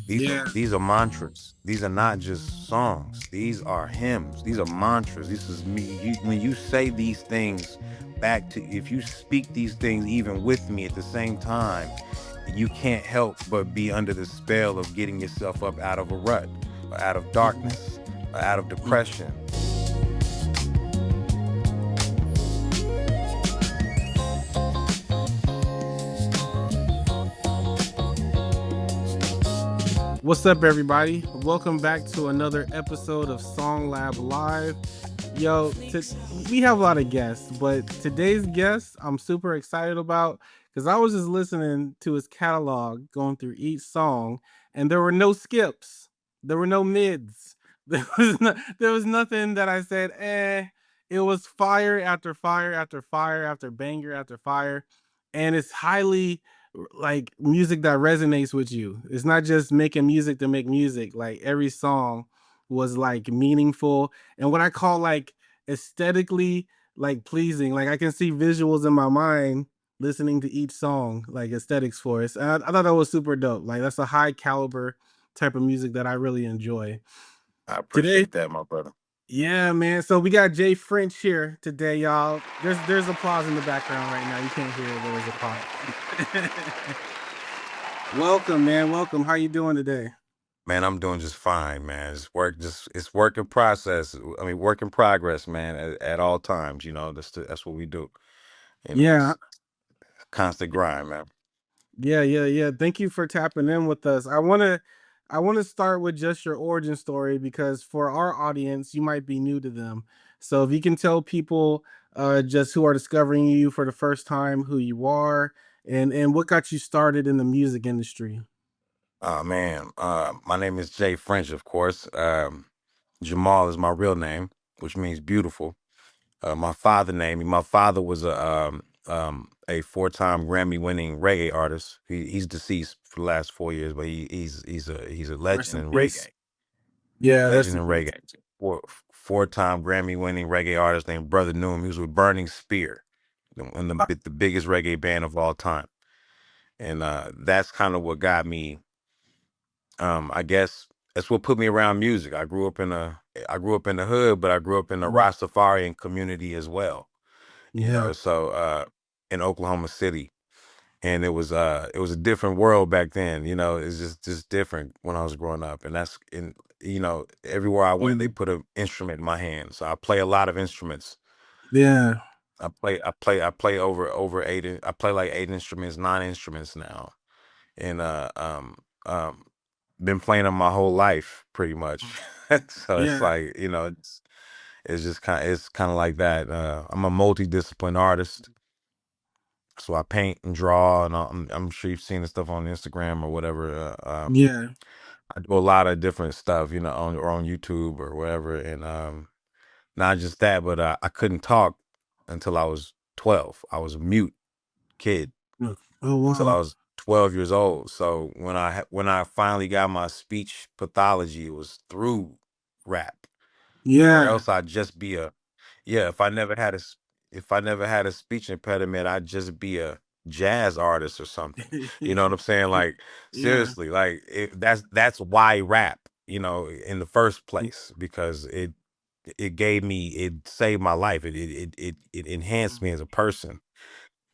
Yeah. These are mantras. These are not just songs. These are hymns. These are mantras. This is me. When you say these things back to, if you speak these things even with me at the same time, you can't help but be under the spell of getting yourself up out of a rut, or out of darkness, or out of depression. What's up, everybody? Welcome back to another episode of SongLab Live. Yo, we have a lot of guests, but today's guest I'm super excited about because I was just listening to his catalog, going through each song, and there were no skips, there were no mids, there was nothing that I said, eh. It was fire after fire after fire after banger after fire, and it's highly like music that resonates with you. It's not just making music to make music. Like every song was like meaningful and what I call like aesthetically like pleasing. Like I can see visuals in my mind listening to each song, like aesthetics for us. And I thought that was super dope. Like that's a high caliber type of music that I really enjoy. I Today, appreciate that, my brother. yeah, man. So we got Jay French here today, y'all. There's applause in the background right now. You can't hear it, but there's applause. Welcome, man. Welcome. How you doing today? Man, I'm doing just fine, man. It's work in process. I mean, work in progress, man. At all times, that's what we do. Yeah, It's a constant grind, man. yeah. Thank you for tapping in with us. I want to start with just your origin story because for our audience, you might be new to them. So if you can tell people just who are discovering you for the first time who you are and what got you started in the music industry. Oh man, my name is Jay French, of course. Jamal is my real name, which means beautiful. My father was a four-time Grammy-winning reggae artist. He's deceased for the last 4 years, but he's a Rest legend in in reggae. peace. Yeah, rest Legend in in peace. reggae. Four-time Grammy-winning reggae artist named Brother Noom. He was with Burning Spear, the biggest reggae band of all time. And that's kind of what got me. I guess that's what put me around music. I grew up in the hood, but I grew up in the Mm, Rastafarian community as well. yeah. So in Oklahoma City. And it was a different world back then, it's just different when I was growing up. And that's in everywhere I went, they Mhm. put an instrument in my hand. So I play a lot of instruments. Yeah. I play over eight. I play like eight instruments, nine instruments now. And been playing them my whole life pretty much. So it's Yeah. like, it's kind of like that. I'm a multidisciplined artist. So I paint and draw, and I'm sure you've seen the stuff on Instagram or whatever. Yeah. I do a lot of different stuff, on YouTube or whatever. And not just that, but I couldn't talk until I was 12. I was a mute kid Oh until I wow. was 12 years old. So when I finally got my speech pathology, it was through rap, or Yeah. else I'd just be a yeah. If I never had a speech impediment, I'd just be a jazz artist or something. You know what I'm saying? Like Yeah. seriously, like that's why rap. In the first place, because it saved my life. It enhanced me as a person.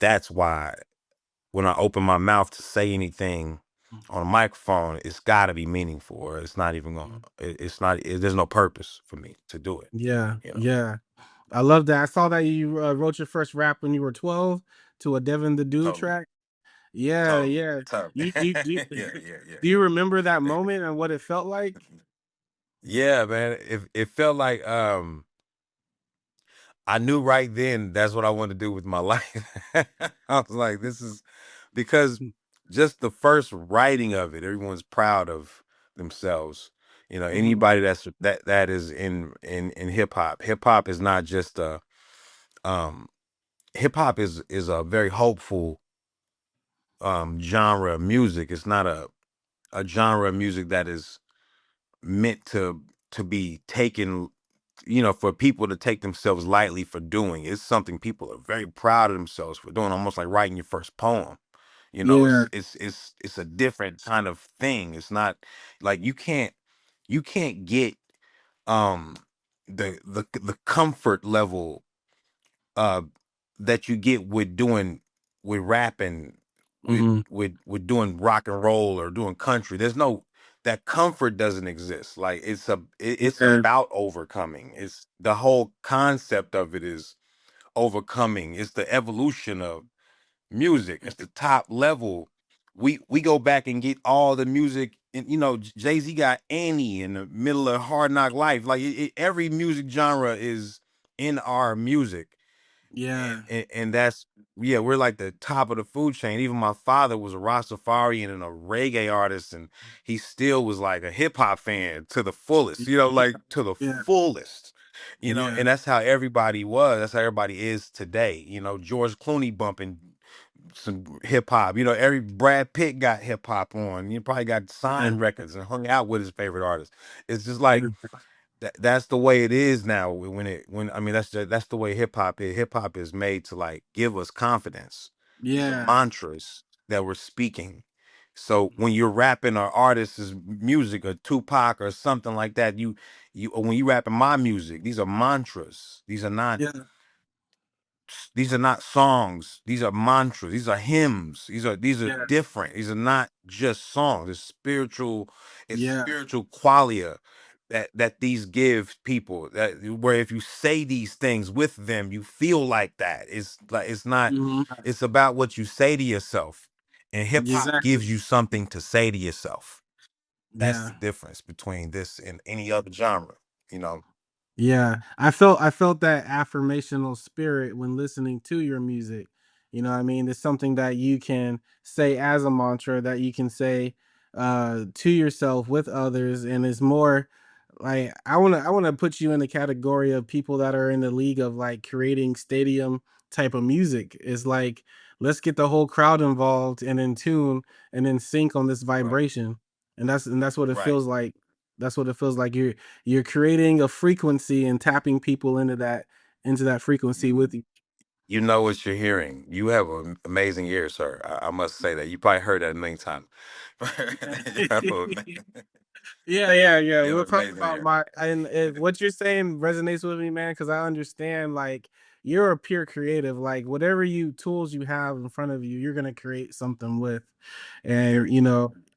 That's why when I open my mouth to say anything on a microphone, it's got to be meaningful, or it's not even going. It's not. There's no purpose for me to do it. Yeah. You know. Yeah. I love that. I saw that you wrote your first rap when you were 12 to a Devin the Dude Totally. track. Yeah, Totally. yeah. Totally. Yeah. Do you remember that moment and what it felt like? Yeah, man. It felt like I knew right then that's what I wanted to do with my life. I was like, this is because just the first writing of it, everyone's proud of themselves. Mhm. Anybody that is in hip hop. Hip hop is not just a um hip hop is a very hopeful genre of music. It's not a genre of music that is meant to be taken, for people to take themselves lightly for doing. It's something people are very proud of themselves for doing, almost like writing your first poem. You know, Yeah. it's a different kind of thing. It's not like you can't get um the comfort level uh that you get with doing with rapping with Hmm. with doing rock and roll or doing country. There's no that comfort doesn't exist. Like it's Yeah. about overcoming. It's the whole concept of it is overcoming. It's the evolution of music. It's the top level. We go back and get all the music, and Jay Z got Annie in the middle of Hard Knock Life. Like every music genre is in our music, Yeah. and that's yeah, we're like the top of the food chain. Even my father was a Rastafarian and a reggae artist, and he still was like a hip hop fan to the fullest. Like to the Yeah. fullest. Yeah. And that's how everybody was. That's how everybody is today. George Clooney bumping some hip hop. Every Brad Pitt got hip hop on. You probably got Yeah. signed records and hung out with his favorite artist. It's just like that's the way it is now. When I mean that's the way hip hop is. Hip hop is made to like give us confidence. These are Yeah. mantras that we're speaking. So when you're rapping an artist's music, or Tupac or something like that, or when you rapping my music, these are mantras. Yeah. These are not songs. These are mantras. These are hymns. These are Yeah. different. These are not just songs. It's Yeah. spiritual qualia that these give people. That where if you say these things with them, you feel like that. It's like it's not. Hmm. It's about what you say to yourself, and hip hop Exactly. gives you something to say to yourself. That's Yeah. the difference between this and any other genre. You know. Yeah, I felt that affirmational spirit when listening to your music. You know what I mean? It's something that you can say as a mantra that you can say to yourself with others, and it's more like I want to put you in the category of people that are in the league of like creating stadium type of music. It's like let's get the whole crowd involved and in tune and in sync on this Right. vibration. And that's what it Right. feels like. That's what it feels like. You're creating a frequency and tapping people into that frequency with you. You know what you're hearing. You have an amazing ear, sir. I must say that. You probably heard that a million times. you have a, Yeah, yeah, yeah. you have We'll an talk amazing about ear. my and if what you're saying resonates with me, man, because I understand like you're a pure creative. Like whatever you tools you have in front of you, you're gonna create something with. And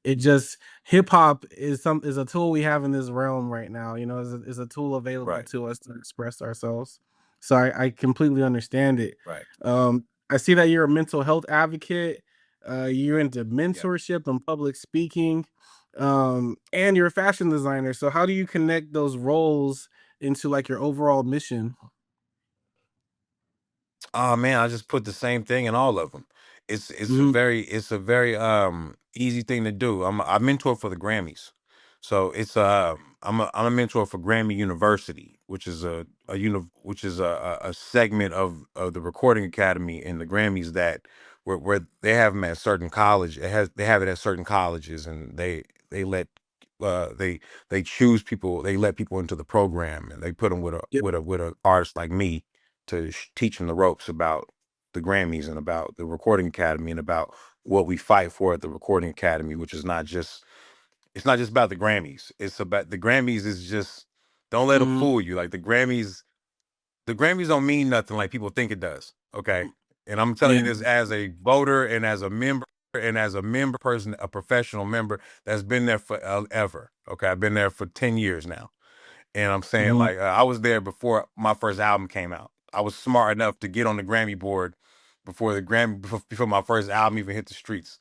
it just hip hop is a tool we have in this realm right now. Is a tool available Right. to us to express ourselves. So I completely understand it. Right. I see that you're a mental health advocate. You're into Yep. mentorship and public speaking, and you're a fashion designer. So how do you connect those roles into like your overall mission? Oh man, I just put the same thing in all of them. Mhm. It's a very easy thing to do. I mentor for the Grammys, so I'm a mentor for Grammy University, which is which is a segment of the Recording Academy in the Grammys that where they have them at certain college. They have it at certain colleges, and they let they choose people. They let people into the program, and they put them with a Yep. artist like me to teach them the ropes about the Grammys and about the Recording Academy and about what we fight for at the Recording Academy, which is not just it's not just about the Grammys. It's about the Grammys is just don't let them Mhm. fool you. Like the Grammys don't mean nothing like people think it does. Okay. And I'm telling you Yeah. this as a voter and as a member person, a professional member that's been there forever. Okay. I've been there for 10 years now. And I'm saying Mhm. like I was there before my first album came out. I was smart enough to get on the Grammy board before my first album even hit the streets.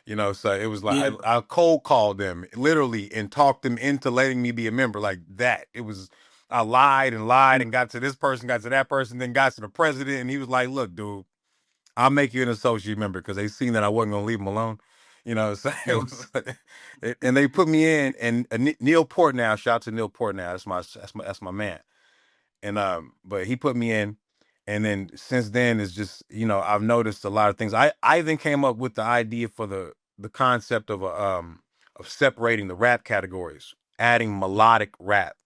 So it was like Yeah. I cold called them literally and talked them into letting me be a member like that. It was I lied and got to this person, got to that person, then got to the president, and he was like, "Look, dude, I'll make you an associate member because they seen that I wasn't gonna leave them alone." So it Yeah. was, and they put me in, and Neil Portnow, shout out to Neil Portnow, that's my man, and but he put me in, and then since then it's just I've noticed a lot of things. I then came up with the idea for the concept of separating the rap categories, adding melodic rap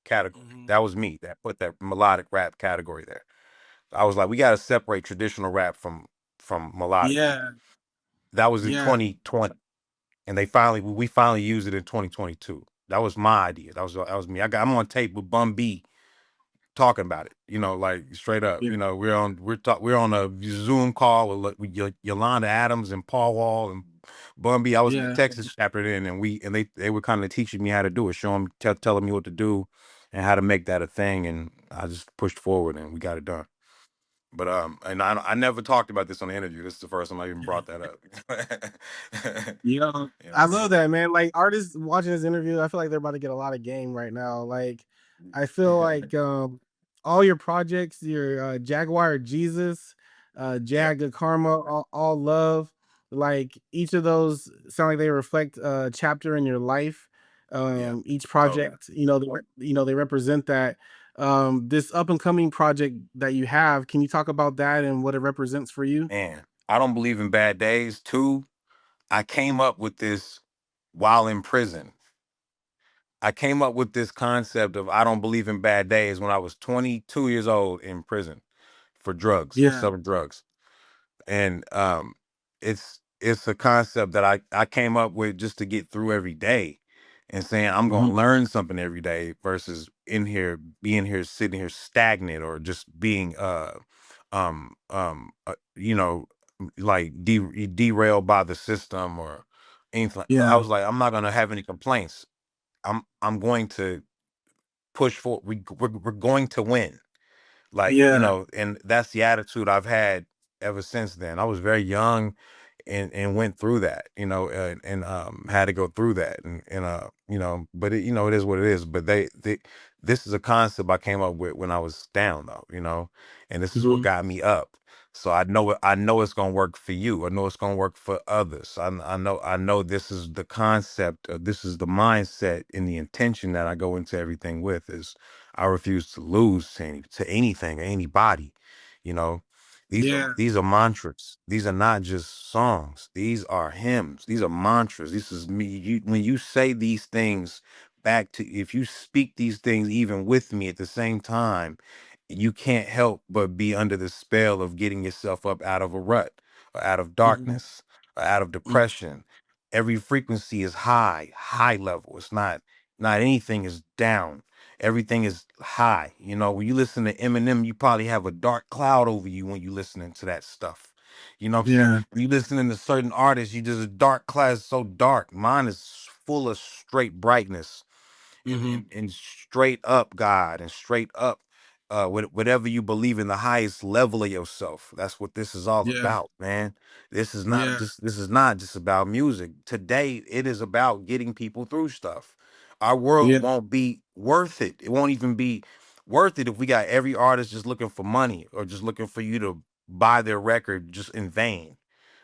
category. Mhm. That was me that put that melodic rap category there. I was like, we got to separate traditional rap from melodic. Yeah. That was in Yeah. 2020, and we finally used it in 2022. That was my idea. That was me. I'm on tape with Bun B talking about it. Like straight up. Yeah. We're on a Zoom call with Yolanda Adams and Paul Wall and Bun B. I was in the Yeah. Texas chapter then, and they were kind of teaching me how to do it, telling me what to do and how to make that a thing, and I just pushed forward and we got it done. But and I never talked about this on the interview. This is the first time I even brought that up. Yo, you I know. love that, man. Like artists watching this interview, I feel like they're about to get a lot of game right now. Like, I feel like all your projects, your Jaguar Jesus, Yeah. Jag Karma, all love, like each of those sound like they reflect a chapter in your life. Yeah. Each Totally. project, they represent that. This up and coming project that you have, can you talk about that and what it represents for you? Man, I don't believe in bad days. Too. I came up with this while in prison. I came up with this concept of I don't believe in bad days when I was 22 years old in prison for drugs, for Yeah. selling drugs. And it's a concept that I came up with just to get through every day and saying I'm going Hmm. to learn something every day versus being here sitting here stagnant or just being um um uh, you know like derailed by the system or anything. I Yeah. was like, I'm not going to have any complaints. I'm going to push forward. We're going to win. Like, Yeah. and that's the attitude I've had ever since then. I was very young and went through that, and had to go through that and but it is what it is. But this is a concept I came up with when I was down though, and this is what Mhm. got me up. So I know it's gonna work for you. I know it's gonna work for others. I know this is the concept, this is the mindset and the intention that I go into everything with is I refuse to lose to anything or anybody. You know, Yeah. these are mantras. These are not just songs. These are hymns. These are mantras. This is me. When you say these things if you speak these things even with me at the same time, you can't help but be under the spell of getting yourself up out of a rut or out of Mhm. darkness or out of Mhm. depression. Every frequency is high level. It's not anything is down. Everything is high. When you listen to Eminem, you probably have a dark cloud over you when you listening to that stuff. Yeah. When you listening to certain artists, you just a dark cloud is so dark. Mine is full of straight brightness and Mhm. and, and straight up God and straight up whatever you believe in the highest level of yourself. That's what this is all Yeah. about, man. Yeah. This is not just about music. Today it is about getting people through stuff. Our world Yeah. won't be worth it. It won't even be worth it if we got every artist just looking for money or just looking for you to buy their record just in vain.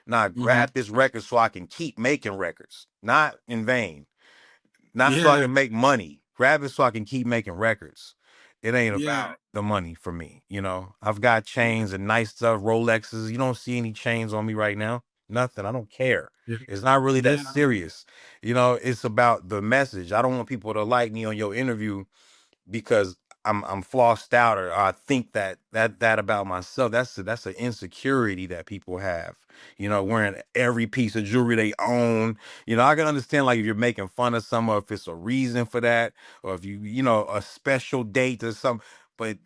Nah, Mhm. grab this record so I can keep making records, not in vain. Not so I Yeah. can make money. Grab it so I can keep making records. It ain't Yeah. about the money for me. I've got chains and nice stuff, Rolexes. You don't see any chains on me right now. Nothing. I don't care. Yeah. It's not really that Yeah. serious. It's about the message. I don't want people to like me on your interview because I'm flossed out or I think that about myself. That's an insecurity that people have. Wearing every piece of jewelry they own. I can understand like if you're making fun of someone, if it's a reason for that, or if a special date or something. But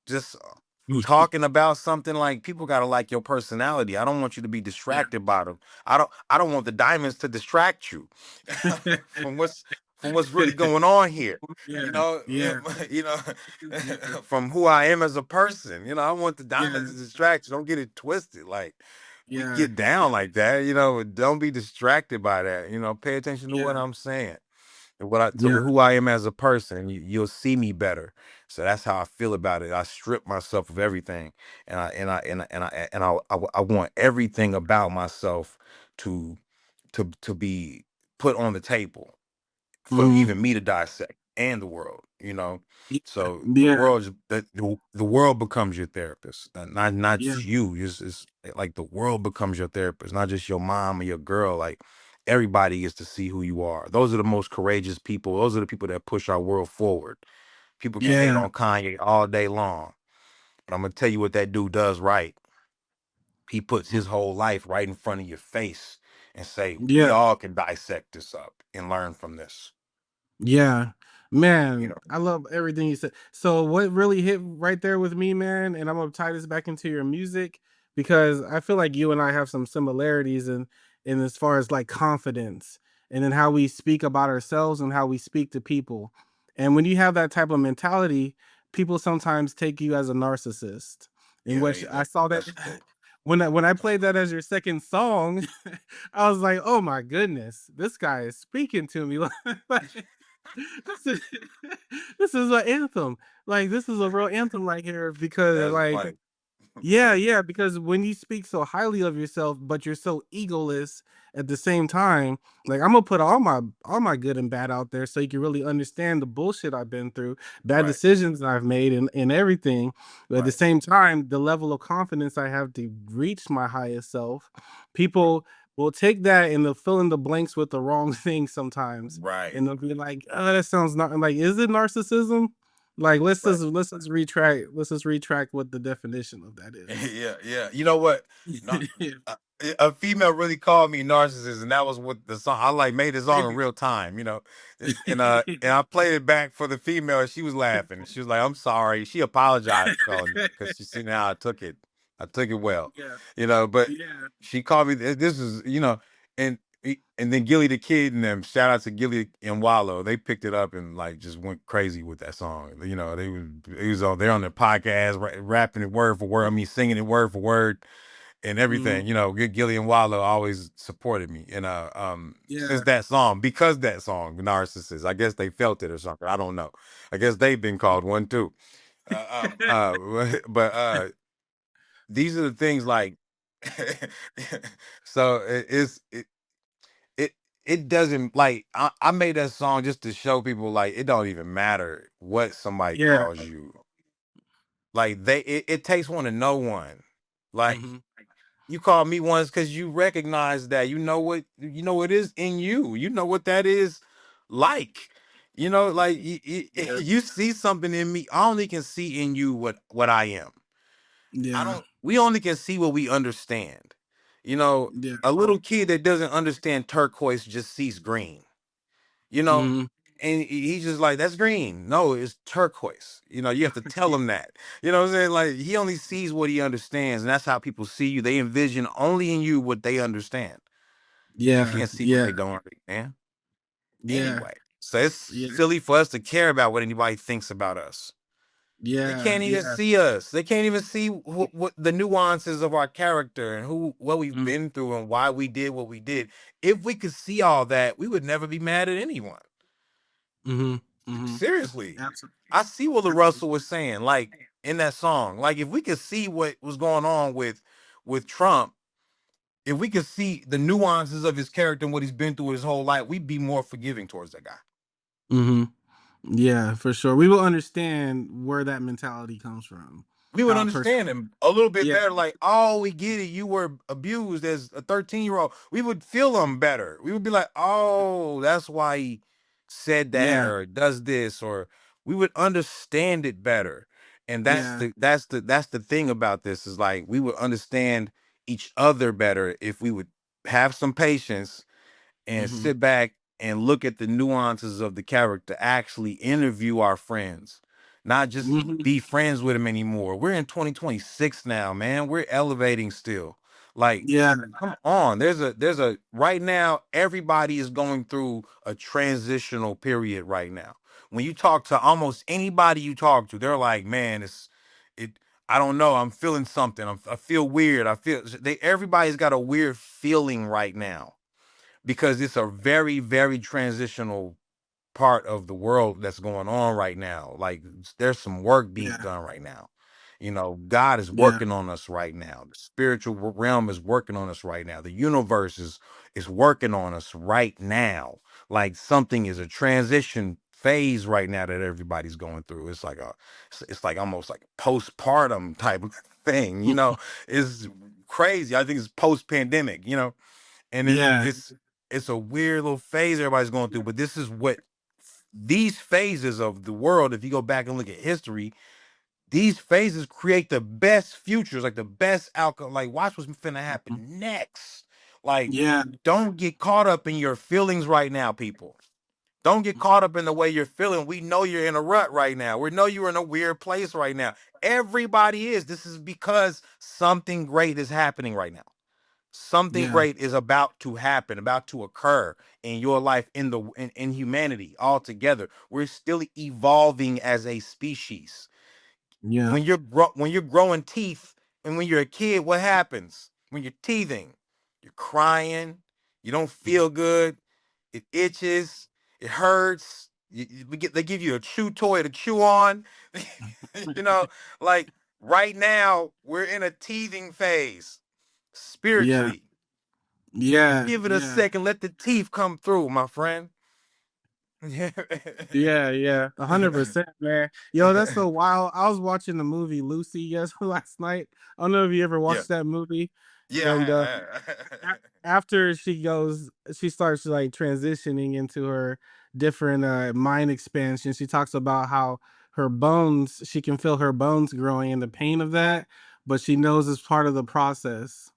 just talking about something like people gotta like your personality. I don't want you to be Yeah. distracted by them. I don't want the diamonds to distract you from what's really going on here. You Yeah. know, Yeah. you know, from who I am as a person. I want the Yeah. diamonds to distract you. Don't get it twisted. Like we Yeah. get down like that. Don't be distracted by that. Pay attention to what Yeah. I'm saying and what I to Yeah. who I am as a person. You'll see me better. So that's how I feel about it. I strip myself of everything, and I want everything about myself to to be put on the table for Mhm. even me to dissect and the world. Yeah. So the Yeah. world the world becomes your therapist, not Yeah. just you. It's like the world becomes your therapist, not just your mom or your girl. Like everybody gets to see who you are. Those are the most courageous people. Those are the people that push our world forward. People can hate Yeah. on Kanye all day long, but I'm gonna tell you what that dude does right. he puts his Mm. whole life right in front of your face and say, we Yeah. all can dissect this up and learn from this. Yeah. You Man, know, I love everything you said. So what really hit right there with me, man, and I'm gonna tie this back into your music because I feel like you and I have some similarities in as far as like confidence and then how we speak about ourselves and how we speak to people. And when you have that type of mentality, people sometimes take you as a narcissist. In yeah, which I saw that that's cool. when I played that as your second song, I was like, "Oh my goodness, this guy is speaking to me." Like, this is this is an anthem. Like this is a real anthem right here because That's like funny. yeah, yeah, because when you speak so highly of yourself, but you're so egoless at the same time, like I'm gonna put all my good and bad out there so you can really understand the bullshit I've been through, bad Right, decisions I've made and everything. But at the right, same time, the level of confidence I have to reach my highest self, people will take that and they'll fill in the blanks with the wrong thing sometimes. right, And they'll be like, oh, that sounds not like, is it narcissism? Like right. let's just retract what the definition of that is. Yeah, yeah. You know what? No, Yeah. a female really called me narcissist, and that was what the song I like made the song in Really? real time. And I played it back for the female, and she was laughing. She was like, "I'm sorry." She apologized because she seen how I took it. I took it well, Yeah, but yeah. she called me. This is and and then Gilly the Kid and them. Shout out to Gilly and Wallow. They picked it up and like just went crazy with that song. They was on their podcast rapping it word for word. I mean, singing it word for word and Mhm. everything. Gilly and Wallow always supported me. And since Yeah. that song, because that song, Narcissist, I guess they felt it or something. I don't know. I guess they've been called one too. But these are the things like so it it doesn't like I made that song just to show people like it don't even matter what somebody Yeah. calls you. Like it takes one to know one. Like Mhm. you call me once because you recognize that you know what is in you. You know what that is like. Like Yeah. you see something in me. I only can see in you what I am. I Yeah. don't we only can see what we understand. You know, Yeah. a little kid that doesn't understand turquoise just sees green. You know, Mhm. and he's just like, that's green. No, it's turquoise. You have to tell him that. You know what I'm saying? Like he only sees what he understands, and that's how people see you. They envision only in you what they understand. You Yeah. can't see what Yeah. they don't understand. Yeah. Anyway, so it's Yeah. silly for us to care about what anybody thinks about us. They Yeah. can't even Yeah. see us. They can't even see what the nuances of our character and what we've Mhm. been through and why we did what we did. If we could see all that, we would never be mad at anyone. Mhm. Mhm. Seriously. Absolutely. I see what the Absolutely. Russell was saying, like in that song. Like if we could see what was going on with Trump, if we could see the nuances of his character and what he's been through his whole life, we'd be more forgiving towards that guy. Mhm. Yeah, for sure. We will understand where that mentality comes from. We would How a person understand him a little bit Yeah. better. Like, oh, we get it. You were abused as a 13-year-old. We would feel him better. We would be like, oh, that's why he said that Yeah. or does this, or we would understand it better. And that's Yeah. the thing about this is like we would understand each other better if we would have some patience and Mhm. sit back and look at the nuances of the character, actually interview our friends, not just Mhm. be friends with them anymore. We're in 2026 now, man. We're elevating still. Like, Yeah. come on. There's a right now, everybody is going through a transitional period right now. When you talk to almost anybody you talk to, they're like, man, it I don't know. I'm feeling something. I feel weird. Everybody's got a weird feeling right now because it's a very, very transitional part of the world that's going on right now. Like there's some work being Yeah. done right now. God is Yeah. working on us right now. The spiritual realm is working on us right now. The universe is working on us right now. Like something is a transition phase right now that everybody's going through. It's like almost like postpartum type of thing. It's crazy. I think it's post pandemic. And Yeah. it's a weird little phase everybody's going through, but this is what these phases of the world, if you go back and look at history, These phases create the best futures, like the best outcome. Like, watch what's finna Mhm. happen next. Like, Yeah. don't get caught up in your feelings right now, people. Don't get caught up in the way you're feeling. We know you're in a rut right now. We know you're in a weird place right now. Everybody is. This is because something great is happening right now. Something Yeah. great is about to happen, about to occur in your life, in humanity altogether. We're still evolving as a species. Yeah. When you're growing teeth, and when you're a kid, what happens? When you're teething, you're crying, you don't feel good, it itches, it hurts. They give you a chew toy to chew on. you know, like right now, we're in a teething phase Yeah. spiritually. Yeah. Give it a Yeah. second, let the teeth come through, my friend. Yeah. Yeah, yeah, 100%, man. Yo, that's so wild. I was watching the movie Lucy last night. I don't know if you ever Yeah. watched that movie. And Yeah. after she starts like transitioning into her different mind expansion. She talks about how her bones, she can feel her bones growing and the pain of that, but she knows it's part of the process.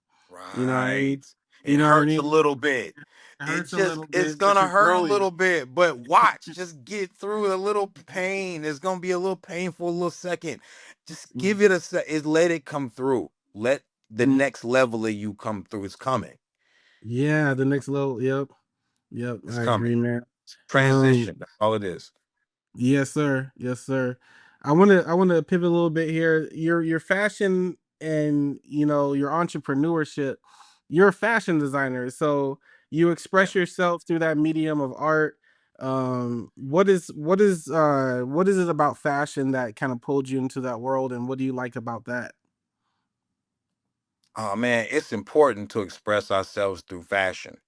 You know what I Right. mean? You It know what I hurts a mean? little bit. It It hurts a just little it's bit, but gonna you're hurt a growing. little bit, but watch, just get through a little pain. It's gonna be a little painful, a little second. Just give it a sec. Let it come through. Let the Mhm. next level of you come through. It's coming. Yeah, the next level. Yep. Yep. It's I coming. agree, man. Transition. That's all it is. Yes, sir. Yes, sir. I wanna pivot a little bit here. Your fashion and your entrepreneurship. You're a fashion designer, so you Yeah. express yourself through that medium of art. What is it about fashion that kind of pulled you into that world, and what do you like about that? Oh man, it's important to express ourselves through fashion.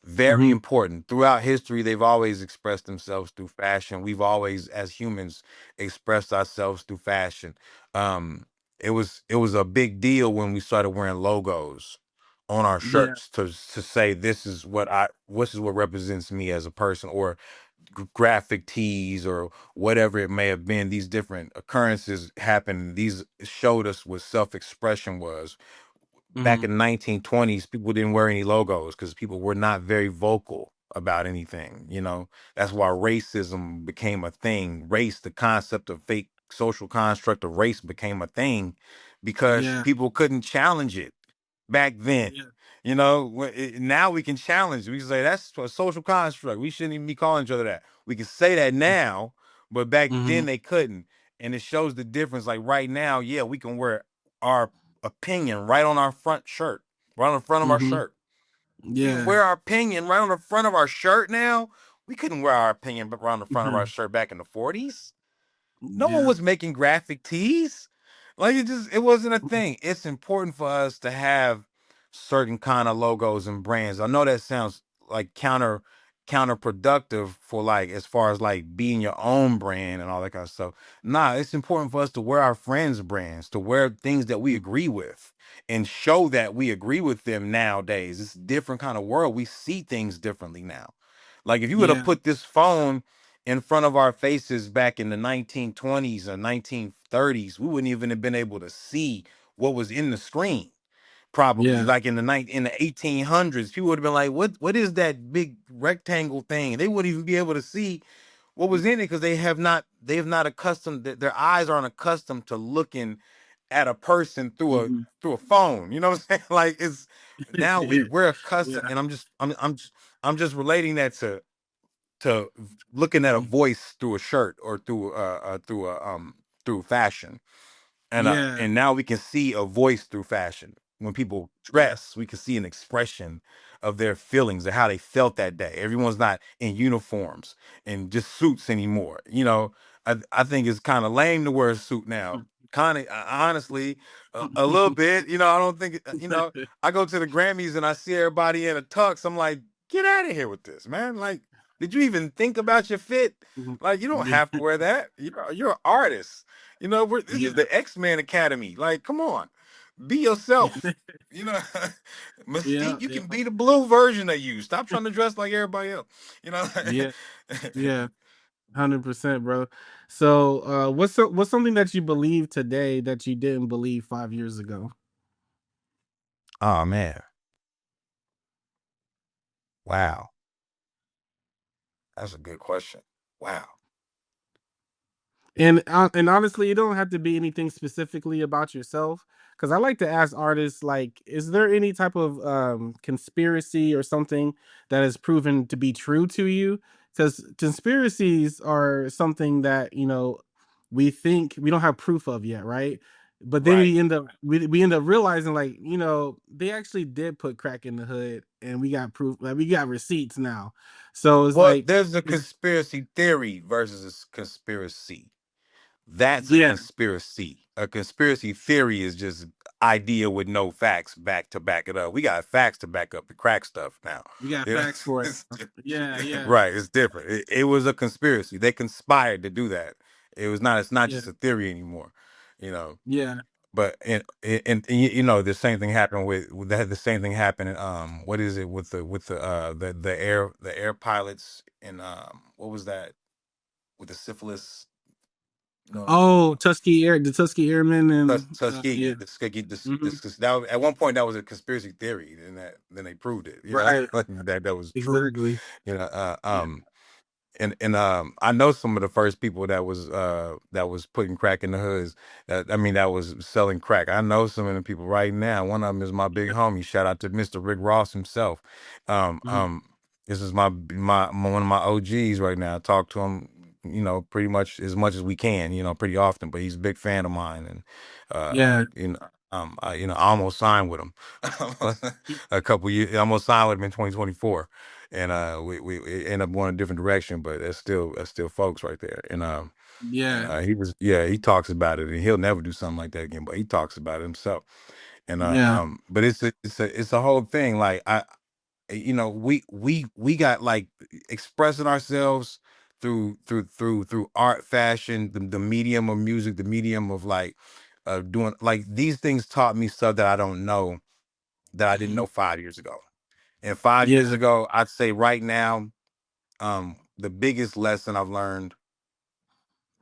Very Hmm. important. Throughout history, they've always expressed themselves through fashion. We've always, as humans, expressed ourselves through fashion. Um, it was a big deal when we started wearing logos on our Yeah. shirts to say this is what represents me as a person, or graphic tees, or whatever it may have been. These different occurrences happened. These showed us what self-expression was. Back Hmm. in the 1920s, people didn't wear any logos because people were not very vocal about anything. That's why racism became a thing. Race, the concept of fake social construct of race, became a thing because Yeah. people couldn't challenge it back then. Yeah. Now we can challenge it. We can say that's a social construct. We shouldn't even be calling each other that. We can say that now, but back then Hmm. they couldn't. And it shows the difference. Like right now, yeah, we can wear our opinion right on our front shirt, right on the front of our Hmm. shirt. We can Yeah. wear our opinion right on the front of our shirt now. We couldn't wear our opinion right on the front of our Hmm. shirt back in the 40s. No one Yeah. was making graphic tees. Like it wasn't a thing. It's important for us to have certain kind of logos and brands. I know that sounds like counterproductive for, like, as far as like being your own brand and all that kind of stuff. Nah, it's important for us to wear our friends' brands, to wear things that we agree with and show that we agree with them nowadays. It's a different kind of world. We see things differently now. Like if you would have Yeah. put this phone in front of our faces back in the 1920s or 1930s, we wouldn't even have been able to see what was in the screen. Probably Yeah. like in the 1800s, people would have been like, "What is that big rectangle thing?" They wouldn't even be able to see what was in it because they have not accustomed their eyes aren't accustomed to looking at a person through a Mhm. through a phone. You know what I'm saying? Like it's now we're accustomed, Yeah. and I'm just relating that to looking at a voice through a shirt, or through fashion. Yeah. And now we can see a voice through fashion. When people Yeah. dress, we can see an expression of their feelings and how they felt that day. Everyone's not in uniforms and just suits anymore. I think it's kind of lame to wear a suit now. Kind of, honestly, a little bit. I don't think I go to the Grammys and I see everybody in a tux. I'm like, get out of here with this, man. Like, did you even think about your fit? Mhm. Like, you don't Yeah. have to wear that. You're an artist. This is Yeah. the X-Men Academy. Like, come on, be yourself. You know, Yeah. Mystique, you Yeah. can be the blue version of you. Stop trying to dress like everybody else. You know, Yeah. Yeah. 100%, bro. So, what's something that you believe today that you didn't believe 5 years ago? Oh man, wow, that's a good question. Wow. And honestly, it don't have to be anything specifically about yourself. Because I like to ask artists, like, is there any type of conspiracy or something that has proven to be true to you? Because conspiracies are something that we think we don't have proof of yet, right? But then Right. we end up realizing, like, they actually did put crack in the hood, and we got proof, like we got receipts now. So it's Well, like, there's a it's, conspiracy theory versus a conspiracy. That's a yeah, conspiracy. A conspiracy theory is just idea with no facts back to back it up. We got facts to back up the crack stuff now. we got You know, facts for it. Yeah, yeah, right? It's different. It was a conspiracy. They conspired to do that. It was not. It's not yeah, just a theory anymore. You know. yeah. But the same thing happened with that. The same thing happened in what is it with the air pilots and what was that with the syphilis? No, Oh, the Tuskegee Airmen, and Tuskegee, yeah, the Tuskegee, hmm, that at one point that was a conspiracy theory, and then they proved it. You know, right, like that was true. exactly. You know, Yeah, and I know some of the first people that was putting crack in the hoods. I mean, that was selling crack. I know some of the people right now. One of them is my big homie. Shout out to Mr. Rick Ross himself. Um, mhm, um, this is one of my OGs right now. I talk to him, pretty much as we can, pretty often. But he's a big fan of mine, and yeah, I almost signed with him a couple years. I almost signed with him in 2024, and we end up going a different direction. But that's still folks right there, and yeah, he talks about it, and he'll never do something like that again. But he talks about it himself, and yeah, but it's a whole thing. Like we got like expressing ourselves through art, fashion, the medium of music, the medium of like doing like these things taught me stuff that I don't know that I didn't mhm, know 5 years ago. And 5 years yeah, ago, I'd say right now, the biggest lesson I've learned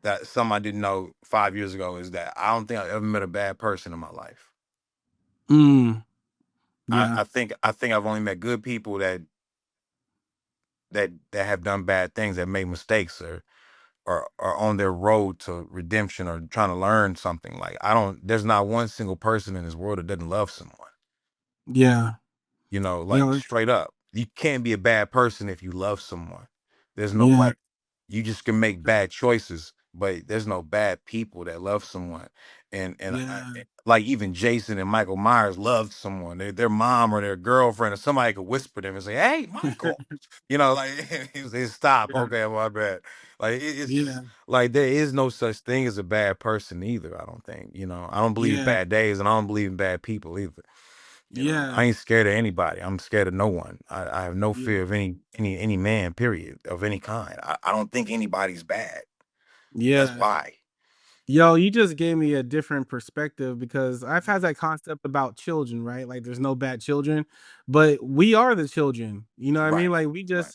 that some I didn't know 5 years ago is that I don't think I've ever met a bad person in my life. mm, I, yeah, I think I think I've only met good people that have done bad things, that made mistakes, or are on their road to redemption or trying to learn something. Like I don't there's not one single person in this world that doesn't love someone. yeah, Like yeah, straight up. You can't be a bad person if you love someone. There's no yeah, like you just can make bad choices, but there's no bad people that love someone. yeah, Like even Jason and Michael Myers loved someone. Their mom or their girlfriend or somebody could whisper them and say, "Hey, Michael," like he say, "Stop." yeah, Okay, my bad. Like yeah, like there is no such thing as a bad person either. I don't think. I don't believe in yeah, bad days, and I don't believe in bad people either. I yeah, ain't scared of anybody. I'm scared of no one. I have no yeah, fear of any man, period, of any kind. I don't think anybody's bad. That's yeah. why. Yo, you just gave me a different perspective, because I've had that concept about children, right? Like there's no bad children, but we are the children. You know what I mean? Right. Like Right.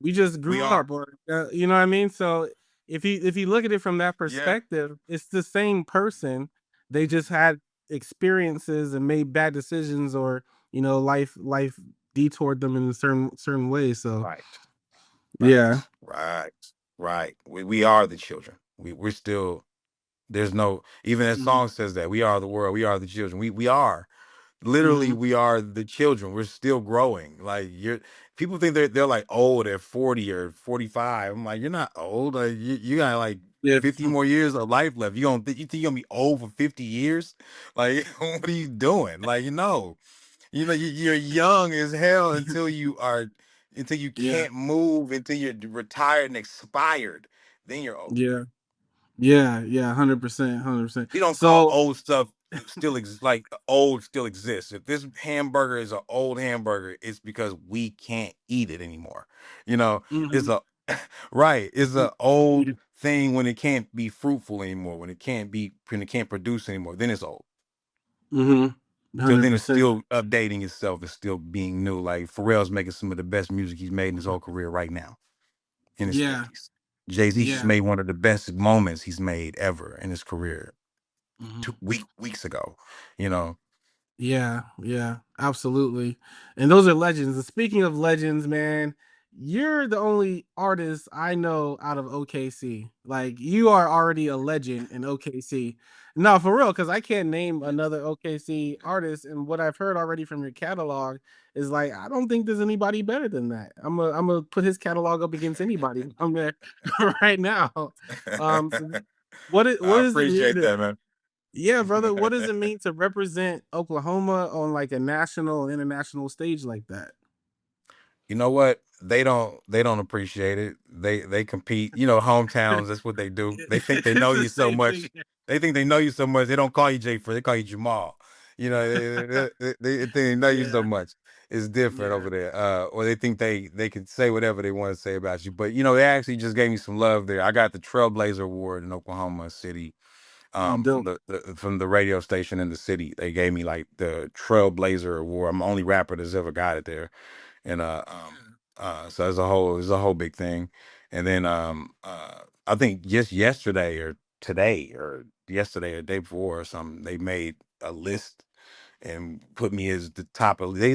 we just We grew are. up, or you know what I mean? So if you look at it from that Yeah. perspective, it's the same person. They just had experiences and made bad decisions, or life detoured them in a certain way. So Right. yeah. Right. Right. Right. We are the children. We're still there's no even that Mhm. song says that we are the world. We are the children. We are. Literally, Mhm. we are the children. We're still growing. Like people think they're like old at 40 or 45. I'm like, you're not old. Like you got like Yeah. 50 more years of life left. You think you're gonna be old for 50 years? Like, what are you doing? Like, you're young as hell until you Yeah. can't move, until you're retired and expired. Then you're old. Yeah. Yeah. Yeah. 100%. 100%. We don't call So old stuff like old still exists. If this hamburger is an old hamburger, it's because we can't eat it anymore. It's mhm. a right. It's Mm, a old yeah, thing when it can't be fruitful anymore, when it can't produce anymore, then it's old. mhm, So then it's 100%. still updating itself, it's still being new. Like Pharrell's making some of the best music he's made in his whole career right now in his Yeah, 50s. Jay-Z just Yeah. made one of the best moments he's made ever in his career Mhm. weeks ago, you know. Yeah, yeah, absolutely. And those are legends. And speaking of legends, man, you're the only artist I know out of OKC. Like you are already a legend in OKC. No, for real, because I can't name another OKC artist. And what I've heard already from your catalog is like, I don't think there's anybody better than that. I'm gonna put his catalog up against anybody from there right now. So what I does it mean appreciate to that, man. yeah, brother. What does it mean to represent Oklahoma on like a national, international stage like that? You know what? They don't appreciate it. They compete. You know, hometowns. That's what they do. They think they It's know the you so same thing. much. They think they know you so much. They don't call you Jay for. They call you Jamal. You know, they think they know you so Yeah, much. It's different yeah. over there. Or they think they can say whatever they want to say about you. But you know, they actually just gave me some love there. I got the Trailblazer Award in Oklahoma City. Oh, From dope. from the radio station in the city. They gave me like the Trailblazer Award. I'm the only rapper that's ever got it there. And Yeah. so it's a whole big thing. And then I think just yesterday or today or yesterday or day before or something, they made a list and put me as the top of they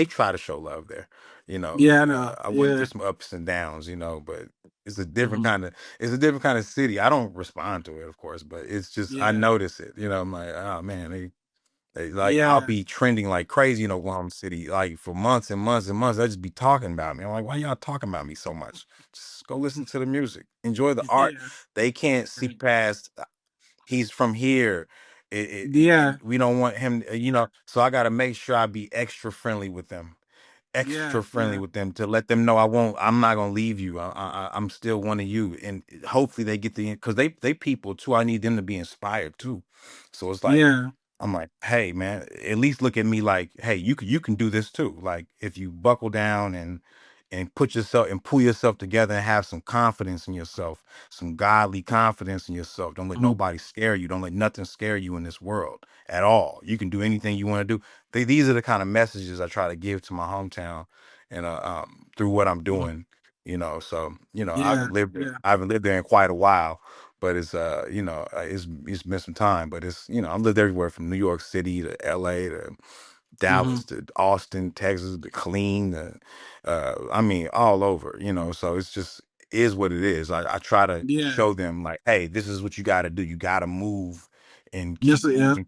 try to show love there, you know. Yeah, I know. I went through Yeah. some ups and downs, you know, but it's a different Hmm. kind of it's a different kind of city. I don't respond to it, of course, but it's just I Yeah. notice it, you know. I'm like, oh man, like I'll Yeah. be trending like crazy in Oklahoma City, like for months and months and months. They just be talking about me. I'm like, why y'all talking about me so much? Just go listen to the music, enjoy the art. Yeah. They can't see past. He's from here. Yeah. We don't want him, you know. So I got to make sure I be Yeah. extra friendly Yeah. with them to let them know I won't. I'm not gonna leave you. I'm still one of you, and hopefully they get the because they people too. I need them to be inspired too. So it's like Yeah. I'm like, hey man, at least look at me like, hey, you can do this too. Like if you buckle down and put yourself and pull yourself together and have some confidence in yourself, some godly confidence in yourself. Don't let Mhm. nobody scare you. Don't let nothing scare you in this world at all. You can do anything you want to do. These are the kind of messages I try to give to my hometown and through what I'm Mhm. doing. You know, so you know, I Yeah. haven't lived there. Yeah. I haven't lived there in quite a while, but it's you know it's been some time, but it's you know I've lived everywhere from New York City to LA to Hmm. Dallas to Austin, Texas, to Killeen, I mean all over, you know. So it's just is what it is. I try to Yeah. show them like, hey, this is what you got to do. You got to move and Yes. keep Yeah. moving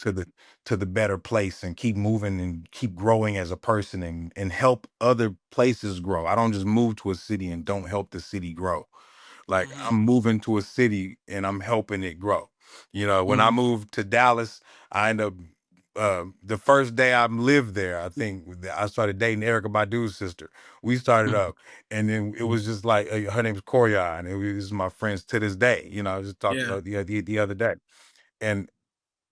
to the better place and keep moving and keep growing as a person and help other places grow. I don't just move to a city and don't help the city grow. Like Hmm. I'm moving to a city and I'm helping it grow. You know, when I Hmm. moved to Dallas, I ended up the first day I lived there, I think I started dating Erica Badu's sister. We started up, and then it was just like her name's Coria, and it was my friends to this day. You know, I just talked to Yeah. her the other day, and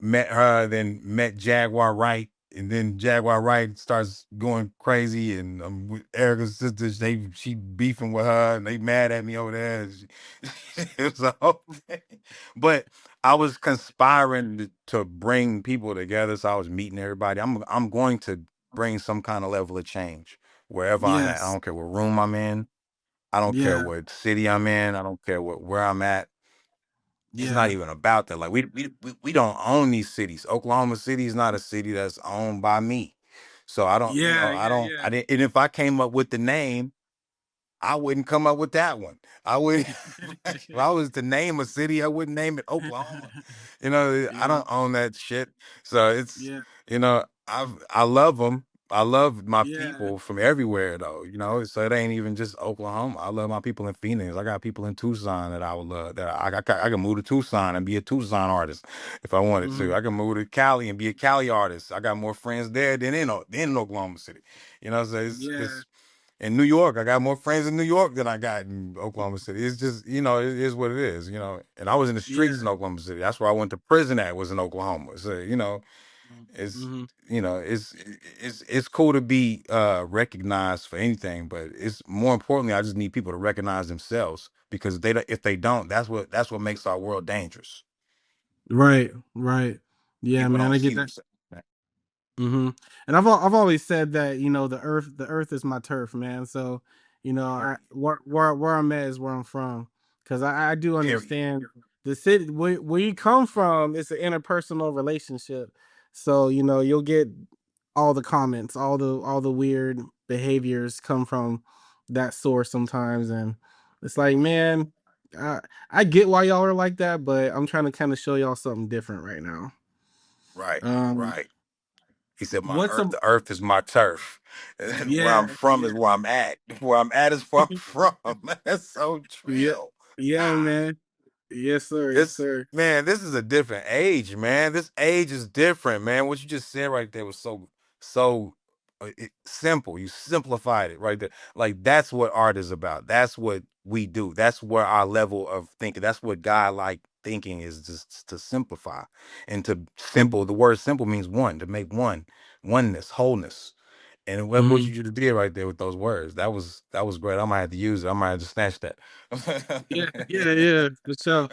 met her, then met Jaguar Wright, and then Jaguar Wright starts going crazy, and with Erica's sister, she beefing with her, and they mad at me over there. It was a whole thing. But I was conspiring to bring people together, so I was meeting everybody. I'm going to bring some kind of level of change wherever I'm at. I Yes. don't care what room I'm in. I don't care Yeah. what city I'm in. I don't care where I'm at. It's not Yeah. even about that. Like we don't own these cities. Oklahoma City is not a city that's owned by me. So I don't, you know, Yeah. Yeah. I Yeah. didn't. And if I came up with the name, I wouldn't come up with that one. I would if I was to name a city, I wouldn't name it Oklahoma. You know, I Yeah. don't own that shit. So it's Yeah. you know, I love them. I love my Yeah. people from everywhere though, you know. So it ain't even just Oklahoma. I love my people in Phoenix. I got people in Tucson that I would love. That I can move to Tucson and be a Tucson artist if I wanted to. Mhm. I can move to Cali and be a Cali artist. I got more friends there than in Oklahoma City. You know, so Yeah. it's in New York, I got more friends in New York than I got in Oklahoma City. It's just, you know, it is what it is, you know. And I was in the streets Yeah. in Oklahoma City. That's where I went to prison at was in Oklahoma. So, you know, it's Mhm. you know, it's cool to be recognized for anything, but it's more importantly, I just need people to recognize themselves because if they don't, that's what makes our world dangerous. Right. Right. Yeah, People man. don't I get see that. themselves. Hmm. And I've always said that the earth is my turf, man. So You know, where I'm at is where I'm from, because I do Period. understand the city where you come from. It's an interpersonal relationship, so you know you'll get all the comments, all the weird behaviors come from that source sometimes, and it's like, man, I, I get why y'all are like that, but I'm trying to kind of show y'all something different right now. Right. Um, Right. He said, "My what's earth, a the earth is my turf, and where yeah, I'm from is where I'm at. Where I'm at is where I'm from." That's so yeah, trill. yeah, God. man. Yes, sir. Yes, This sir. man, this is a different age, man. This age is different, man. What you just said right there was so simple. You simplified it right there. Like that's what art is about. That's what we do. That's where our level of thinking. That's what God like thinking is, just to simplify and to Mhm, simple. The word simple means one, to make one, oneness, wholeness. And what mhm. you just did right there with those words, that was great. I might have to use it. I might have to snatch that. Yeah, yeah, yeah, for sure.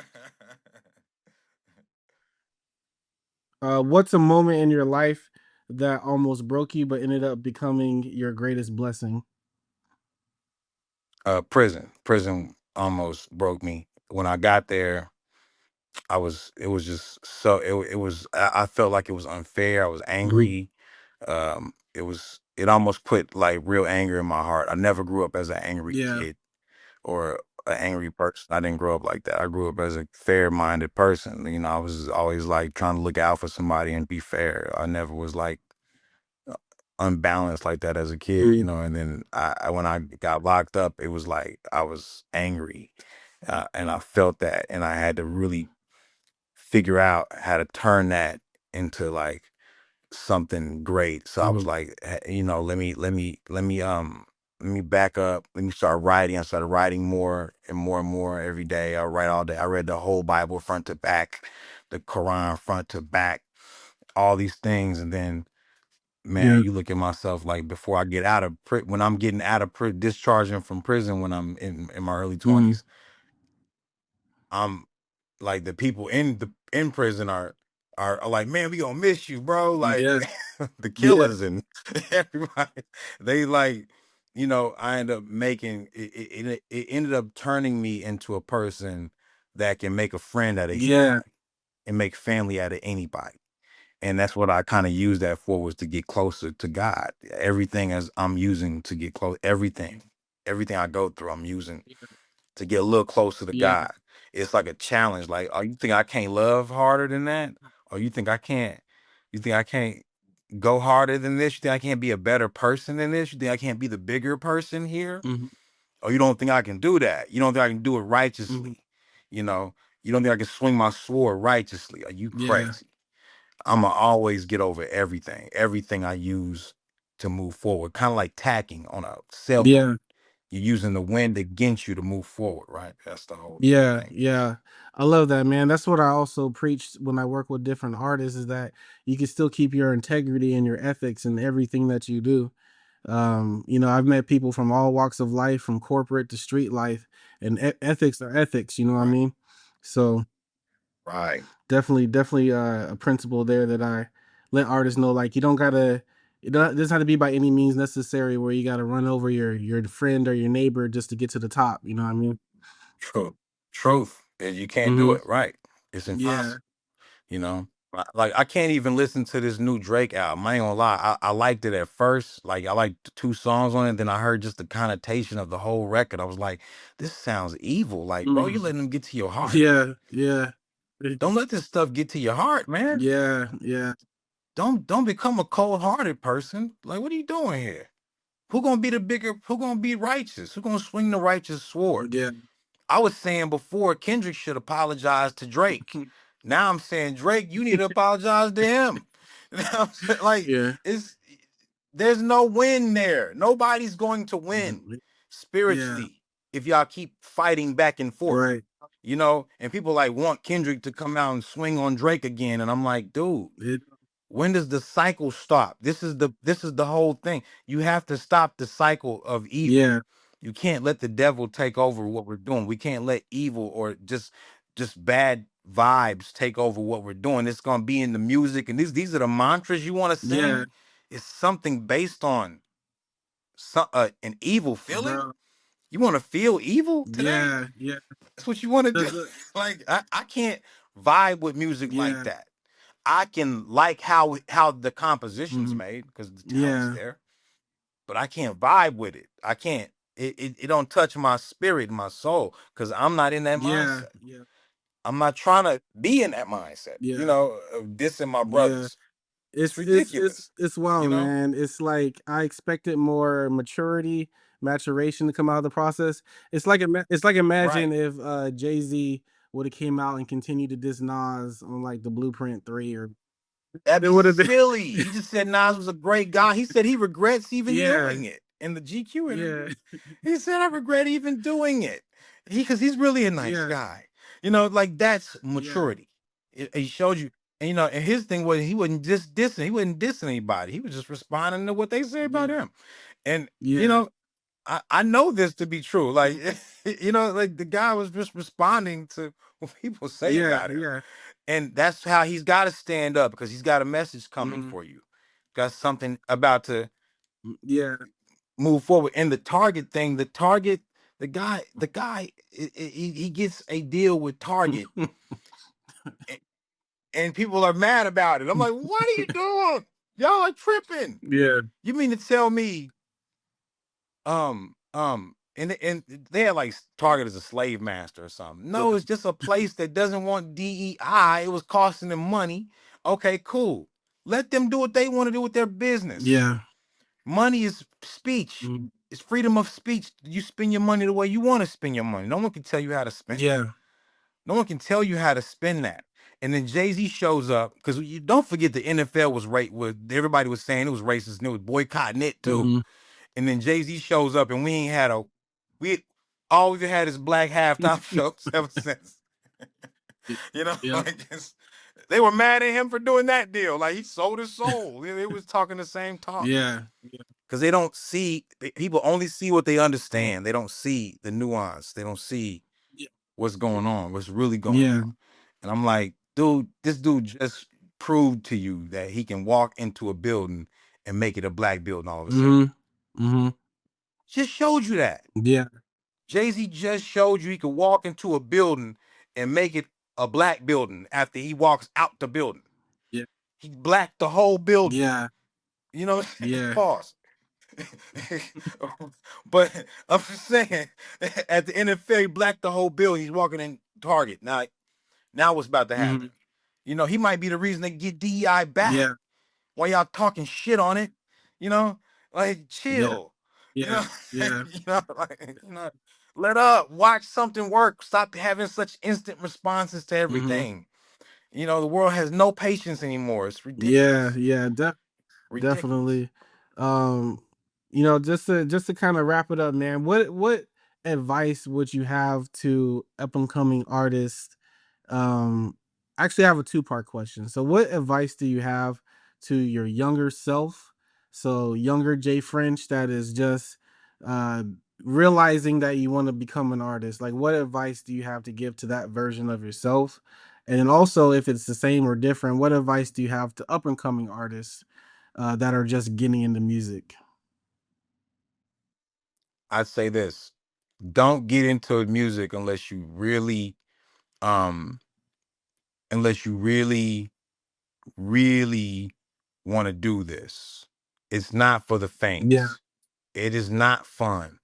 What's a moment in your life that almost broke you but ended up becoming your greatest blessing? Prison almost broke me. When I got there, it was just so it was I felt like it was unfair. I was Mhm. angry. It almost put like real anger in my heart. I never grew up as an angry Yeah. kid or an angry person. I didn't grow up like that. I grew up as a fair-minded person. You know, I was always like trying to look out for somebody and be fair. I never was like unbalanced like that as a kid, Mhm. and then when I got locked up, it was like I was angry, and I felt that, and I had to really figure out how to turn that into like something great. So I was Mhm. like, let me back up. Let me start writing. I started writing more and more and more every day. I write all day. I read the whole Bible front to back, the Quran front to back, all these things, and then man, Yeah. you look at myself like before I get out of when I'm getting out of discharging from prison when I'm in my early Mhm. 20s, I'm like the people in prison are like, man, we gonna miss you, bro. Like Yeah. the Yeah. killers and everybody, they like, I end up making it ended up turning me into a person that can make a friend out of Yeah. anybody and make family out of anybody. And that's what I kind of used that for, was to get closer to God. Everything as I'm using to get close, everything I go through, I'm using to get a little closer to Yeah. God. It's like a challenge. Like, oh, you think I can't love harder than that? Or you think I can't go harder than this? You think I can't be a better person than this? You think I can't be the bigger person here? Mhm. Or you don't think I can do that? You don't think I can do it Mhm. righteously? You know, you don't think I can swing my sword righteously? Are you Yeah. crazy? I'ma always get over everything I use to move forward, kind of like tacking on a sailboat. Yeah. You're using the wind against you to move forward, right? That's the whole Yeah. thing. Yeah. I love that, man. That's what I also preach when I work with different artists, is that you can still keep your integrity and your ethics in everything that you do. You know, I've met people from all walks of life, from corporate to street life, and ethics are ethics, you know what I Right. mean? So Right. definitely a principle there that I let artists know, like, you don't gotta, it doesn't have to be by any means necessary where you gotta run over your friend or your neighbor just to get to the top, you know what I mean? Truth. Truth. And you can't do Hmm. it. Right. It's Yeah. impossible. You know, like I can't even listen to this new Drake album. I ain't gonna lie. I liked it at first. Like I liked the two songs on it. Then I heard just the connotation of the whole record. I was like, this sounds evil. Like, bro, you Mhm. letting them get to your heart. Yeah. Yeah. Don't let this stuff get to your heart, man. Yeah. Yeah. Don't become a cold-hearted person. Like, what are you doing here? Who gonna be righteous? Who gonna swing the righteous sword? Yeah. I was saying before Kendrick should apologize to Drake. Now I'm saying Drake, you need to apologize to him. You know what I'm saying? Like, Yeah. it's there's no win there. Nobody's going to win Yeah. spiritually if y'all keep fighting back and forth. Right. And people like want Kendrick to come out and swing on Drake again. And I'm like, dude, It, when does the cycle stop? This is the whole thing. You have to stop the cycle of evil. yeah. You can't let the devil take over what we're doing. We can't let evil or just bad vibes take over what we're doing. It's gonna be in the music, and these are the mantras you want to Yeah. sing. It's something based on an evil feeling. Bro. You want to feel evil today? Yeah, yeah. That's what you want to do. The Like I can't vibe with music like yeah. that. I can like how the composition's Mhm. made because the talent's Yeah. there, but I can't vibe with it. I can't. It don't touch my spirit, my soul, because I'm not in that Yeah. mindset. Yeah. I'm not trying to be in that mindset. You Yeah. know, of dissing my Yeah. brothers. It's ridiculous. It's You wild, know, man. It's like I expected more maturity, maturation to come out of the process. It's like right? imagine if Jay-Z would have came out and continued to diss Nas on like the Blueprint 3 or That'd it be would have been silly. He just said Nas was a great guy. He said he regrets even Yeah. doing it in the GQ Yeah. interview. He said, I regret even doing it. Because he's really a nice Yeah. guy. You know, like that's Yeah. maturity. He showed you, and you know, and his thing was he wasn't just dissing, he wasn't dissing anybody. He was just responding to what they say about Yeah. him. And you Yeah. know, I know this to be true. Like, you know, like the guy was just responding to what people say Yeah. about him. Yeah. And that's how he's got to stand up because he's got a message coming Mhm. for you. Got something about to Yeah. move forward. And the Target thing, the Target, the guy, he gets a deal with Target, a- and people are mad about it. I'm like, what are you doing? Y'all are tripping. Yeah. You mean to tell me and they had like Target as a slave master or something. No, it's just a place that doesn't want DEI. It was costing them money. Okay, cool. Let them do what they want to do with their business. Yeah. Money is speech. Mhm. It's freedom of speech. You spend your money the way you want to spend your money. No one can tell you how to spend it. Yeah. No one can tell you how to spend that. And then Jay-Z shows up because you don't forget the NFL was right with everybody was saying it was racist and it was boycotting it too. Mhm. And then Jay-Z shows up and we ain't had a we all we've had is black halftime shows ever since. You know, Yep. like they were mad at him for doing that deal. Like he sold his soul. They was talking the same talk. Yeah. Yeah. Because they don't see people only see what they understand. They don't see the nuance. They don't see Yeah. what's going on, what's really going Yeah. on. And I'm like, dude, this dude just proved to you that he can walk into a building and make it a black building all of a sudden. Mhm. Mhm. Just showed you that. Yeah. Jay-Z just showed you he could walk into a building and make it a black building after he walks out the building. Yeah. He blacked the whole building. Yeah. You know, Yeah. pause. But I'm just saying, at the NFL, he blacked the whole building. He's walking in Target. Now what's about to happen? Mhm. You know, he might be the reason they get DEI back. Yeah. While y'all talking shit on it, you know, like Yeah. chill. You Yeah. know, Yeah. let up. Watch something work. Stop having such instant responses to Mhm. everything. You know, the world has no patience anymore. It's Yeah. ridiculous. Yeah. Ridiculous. Definitely. Um, just to kind of wrap it up, man. What advice would you have to up and coming artists? Actually, I have a two-part question. So, what advice do you have to your younger self? So, younger Jay French that is just uh, realizing that you want to become an artist. Like, what advice do you have to give to that version of yourself? And then also, if it's the same or different, what advice do you have to up and coming artists that are just getting into music? I'd say this. Don't get into music um unless you really want to do this. It's not for the Yeah, faint. It is not fun.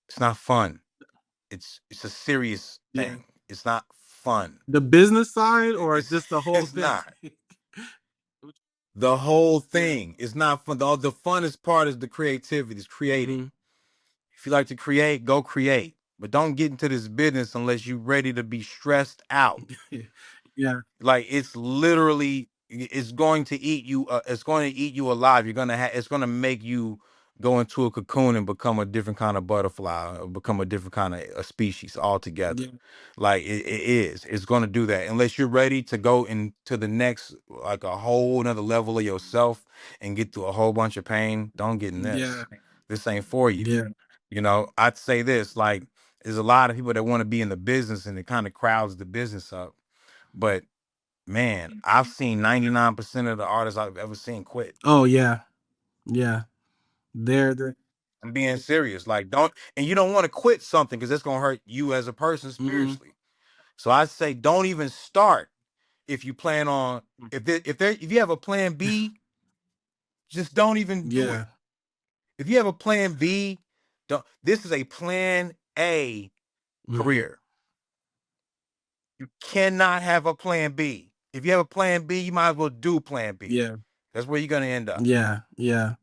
It's not fun. It's a serious yeah. thing. It's not fun. The business side or just the whole It's thing? not. The whole Yeah. thing is not fun. The funnest part is the creativity, is creating. Hmm. If you like to create, go create. But don't get into this business unless you're ready to be stressed out. Yeah. Like it's literally it's going to eat you it's going to eat you alive. You're going to have it's going to make you go into a cocoon and become a different kind of butterfly or become a different kind of a species altogether. Yeah. Like it is. It's going to do that unless you're ready to go into the next like a whole another level of yourself and get through a whole bunch of pain. Don't get in Yeah. this. This ain't for you. Yeah. You know, I'd say this like there's a lot of people that want to be in the business and it kind of crowds the business up. But man, I've seen 99% of the artists I've ever seen quit. Oh yeah. Yeah. There. I'm being serious. Like, don't, and you don't want to quit something because it's gonna hurt you as a person spiritually. So I say, don't even start if you plan on if you have a plan B, just don't even do it. Yeah. If you have a plan B, don't. This is a plan A career. You cannot have a plan B. If you have a plan B, you might as well do plan B. Yeah. That's where you're gonna end up. Yeah. Yeah.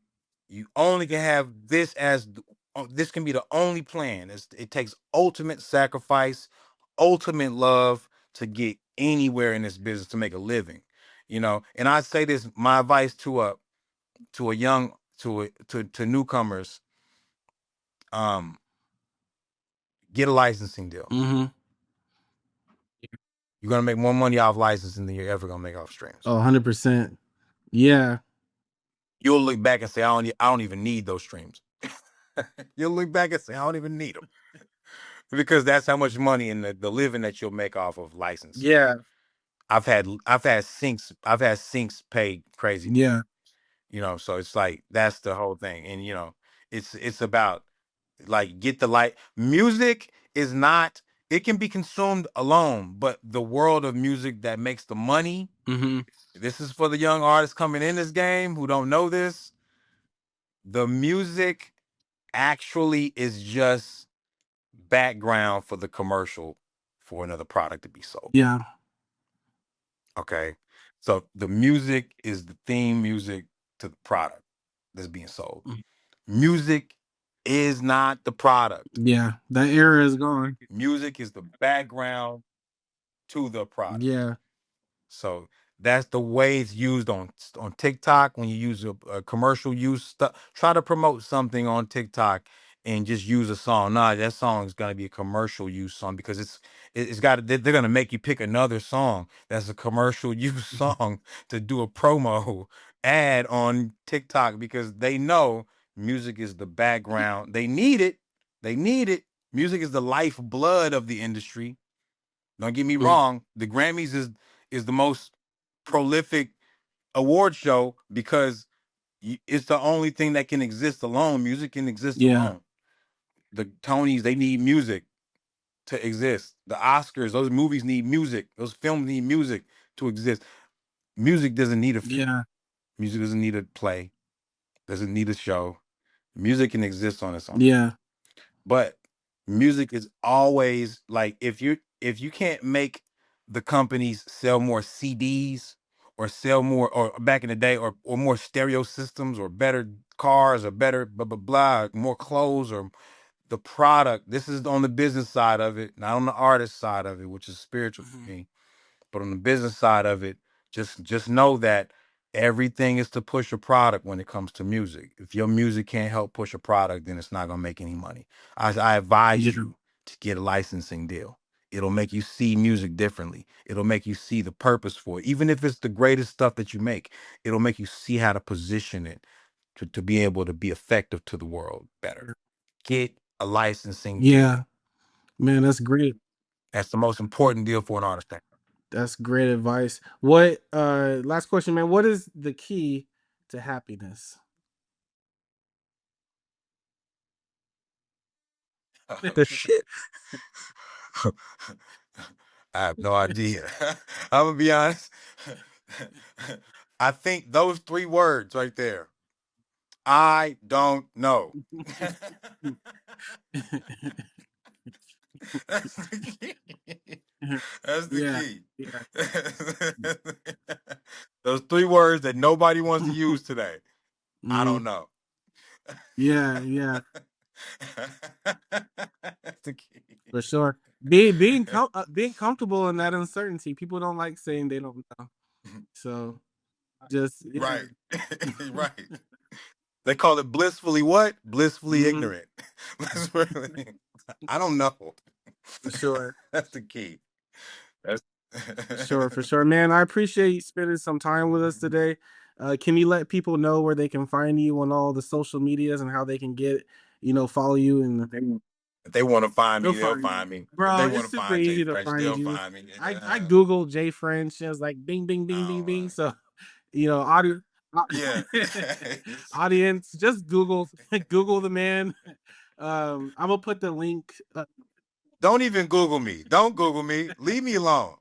You only can have this as this can be the only plan. It takes ultimate sacrifice, ultimate love to get anywhere in this business to make a living. You know, and I say this, my advice to a young to newcomers, get a licensing deal. Mm-hmm. You're gonna make more money off licensing than you're ever gonna make off streams. Oh, 100%. Yeah. You'll look back and say, I don't even need those streams. You'll look back and say, I don't even need them. Because that's how much money in the living that you'll make off of licensing. Yeah. I've had syncs pay crazy. Yeah. You know, so it's like that's the whole thing. And you know, it's about like get the light. Music is not, it can be consumed alone, but the world of music that makes the money, this is for the young artists coming in this game who don't know this. The music actually is just background for the commercial for another product to be sold. Yeah. Okay. So the music is the theme music to the product that's being sold. Music is not the product. Yeah. That era is gone. Music is the background to the product. Yeah. So that's the way it's used on TikTok. When you use a commercial use stuff, try to promote something on TikTok and just use a song. Nah, that song is gonna be a commercial use song because it's got, they're gonna make you pick another song that's a commercial use song to do a promo ad on TikTok because they know music is the background. They need it. They need it. Music is the lifeblood of the industry. Don't get me wrong. The Grammys is the most prolific award show because it's the only thing that can exist alone. Music can exist alone. The Tonys, they need music to exist. The Oscars, those movies need music. Those films need music to exist. Music doesn't need music doesn't need a play. Doesn't need a show. Music can exist on its own. Yeah. But music is always like, if you can't make the companies sell more CDs or sell more, or back in the day, or more stereo systems or better cars or better blah blah blah, more clothes, or the product. This is on the business side of it, not on the artist side of it, which is spiritual for me. But on the business side of it, just know that everything is to push a product when it comes to music. If your music can't help push a product, then it's not gonna make any money. I advise you to get a licensing deal. It'll make you see music differently. It'll make you see the purpose for it. Even if it's the greatest stuff that you make, it'll make you see how to position it to be able to be effective to the world better. Get a licensing deal. Yeah. Man, that's great. That's the most important deal for an artist. That's great advice. What last question, man. What is the key to happiness? The shit. I have no idea. I'm gonna be honest. I think those 3 words right there. I don't know. That's the key. That's the key. Those 3 words that nobody wants to use today. I don't know. Yeah, yeah. That's the key. For sure. Being comfortable in that uncertainty. People don't like saying they don't know. So just right. Right. They call it blissfully what? Blissfully ignorant. I don't know. For sure. That's the key. For sure, man. I appreciate you spending some time with us today. Can you let people know where they can find you on all the social medias and how they can get, follow you and if they want to find me, they'll find me. Bro, if they it's super easy to find you. Find me. I Googled Jay French. It was like bing, bing, bing, bing, bing. So, audio. Yeah. Audience, just Google Google the man. I'm gonna put the link. Don't even Google me. Don't Google me. Leave me alone.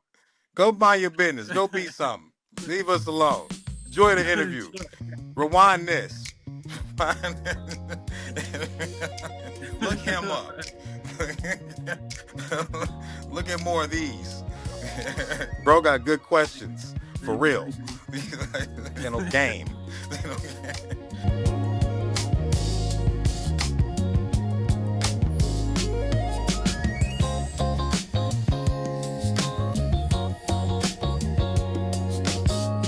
Go mind your business. Go be something. Leave us alone. Enjoy the interview. Rewind this. Look him up. Look at more of these. Bro got good questions. For real. No game.